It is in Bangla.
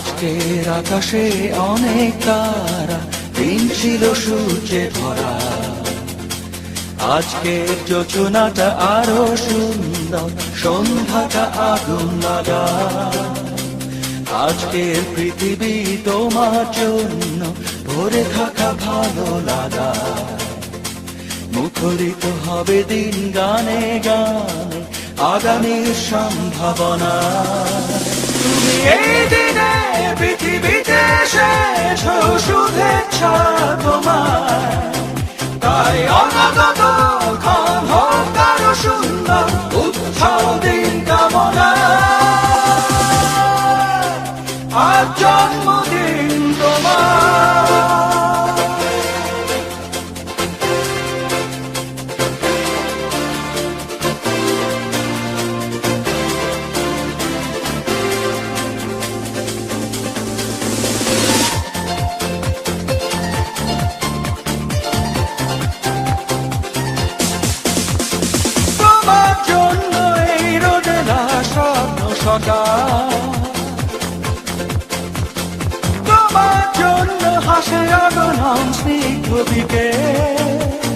আজকের আকাশে অনেক তারা, দিন ছিল সূর্যে ভরা। আজকের যোজনাটা আরো সুন্দর, সন্ধ্যাটা আগুন লাগা। আজকের পৃথিবী তোমার জন্য ভরে থাকা ভালো লাগা। মুখরিত হবে দিন গানে গানে, আগামীর সম্ভাবনা। তুমি এই দিনে পৃথিবীতে এসেছ, শুভেচ্ছা তোমার। তাই অনাগত ক্ষণ হোক আরো সুন্দর, উৎসব দিন কামনা। আজ জন্মদিন তোমার। তোমার জন্য হাসে আগমন স্নিগ্ধ বিকেল।